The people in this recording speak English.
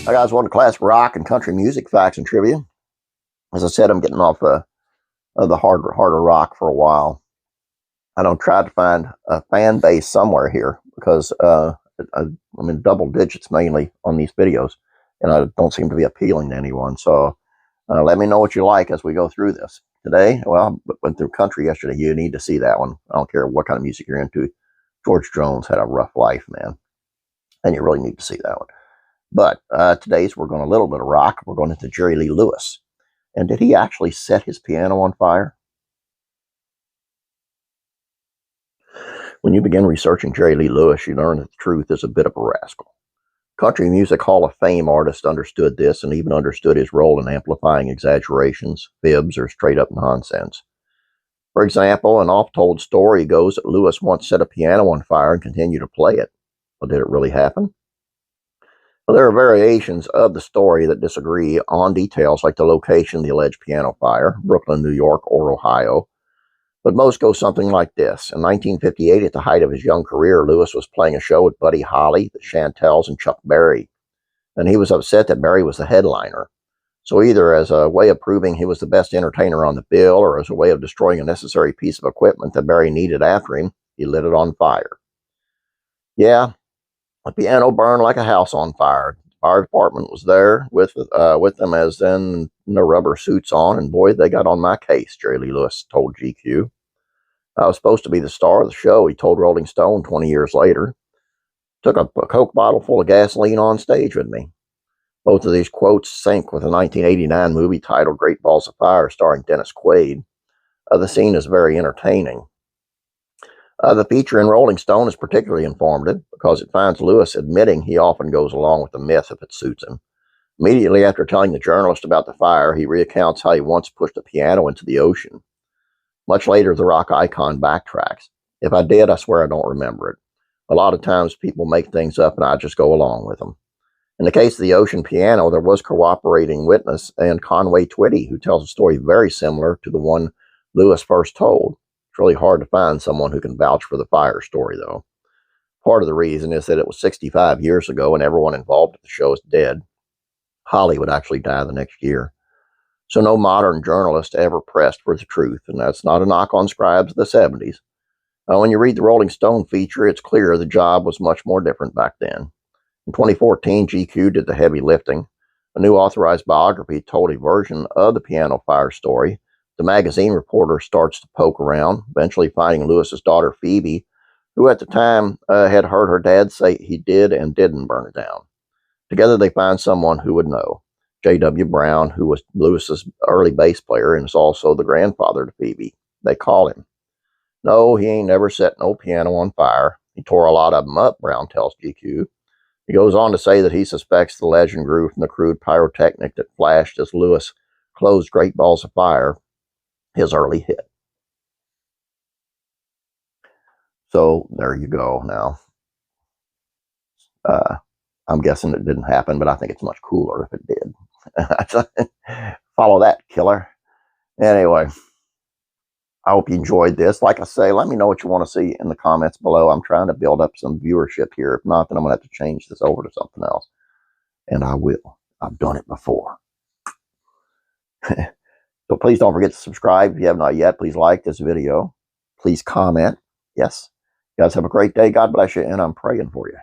Hi guys, welcome to Classic Rock and Country Music Facts and Trivia. As I said, I'm getting off the harder rock for a while. I don't try to find a fan base somewhere here because I'm in double digits mainly on these videos, and I don't seem to be appealing to anyone. So let me know what you like as we go through this. Today, well, I went through country yesterday. You need to see that one. I don't care what kind of music you're into. George Jones had a rough life, man, and you really need to see that one. But today's we're going a little bit of rock. We're going into Jerry Lee Lewis. And did he actually set his piano on fire? When you begin researching Jerry Lee Lewis, you learn that the truth is a bit of a rascal. Country Music Hall of Fame artists understood this and even understood his role in amplifying exaggerations, fibs, or straight-up nonsense. For example, an oft-told story goes that Lewis once set a piano on fire and continued to play it. Well, did it really happen? Well, there are variations of the story that disagree on details like the location of the alleged piano fire, Brooklyn, New York, or Ohio. But most go something like this. In 1958, at the height of his young career, Lewis was playing a show with Buddy Holly, the Chantels, and Chuck Berry. And he was upset that Berry was the headliner. So either as a way of proving he was the best entertainer on the bill or as a way of destroying a necessary piece of equipment that Berry needed after him, he lit it on fire. Yeah. The piano burned like a house on fire. The fire department was there with them as then the rubber suits on, and boy, they got on my case, Jerry Lee Lewis told GQ. I was supposed to be the star of the show, he told Rolling Stone 20 years later. Took a Coke bottle full of gasoline on stage with me. Both of these quotes sync with a 1989 movie titled Great Balls of Fire starring Dennis Quaid. The scene is very entertaining. The feature in Rolling Stone is particularly informative because it finds Lewis admitting he often goes along with the myth if it suits him. Immediately after telling the journalist about the fire, he recounts how he once pushed a piano into the ocean. Much later, the rock icon backtracks. If I did, I swear I don't remember it. A lot of times people make things up and I just go along with them. In the case of the ocean piano, there was cooperating witness and Conway Twitty, who tells a story very similar to the one Lewis first told. It's really hard to find someone who can vouch for the fire story, though. Part of the reason is that it was 65 years ago and everyone involved at the show is dead. Holly would actually die the next year. So no modern journalist ever pressed for the truth, and that's not a knock on scribes of the 70s. When you read the Rolling Stone feature, it's clear the job was much more different back then. In 2014, GQ did the heavy lifting. A new authorized biography told a version of the piano fire story. The magazine reporter starts to poke around, eventually finding Lewis's daughter Phoebe, who at the time had heard her dad say he did and didn't burn it down. Together they find someone who would know. J.W. Brown, who was Lewis's early bass player and is also the grandfather to Phoebe. They call him. No, he ain't never set no piano on fire. He tore a lot of them up, Brown tells GQ. He goes on to say that he suspects the legend grew from the crude pyrotechnic that flashed as Lewis closed Great Balls of Fire, his early hit. So there you go now. I'm guessing it didn't happen, but I think it's much cooler if it did. Follow that, killer. Anyway, I hope you enjoyed this. Like I say, let me know what you want to see in the comments below. I'm trying to build up some viewership here. If not, then I'm going to have to change this over to something else. And I will. I've done it before. So please don't forget to subscribe if you have not yet. Please like this video. Please comment. Yes. You guys have a great day. God bless you, and I'm praying for you.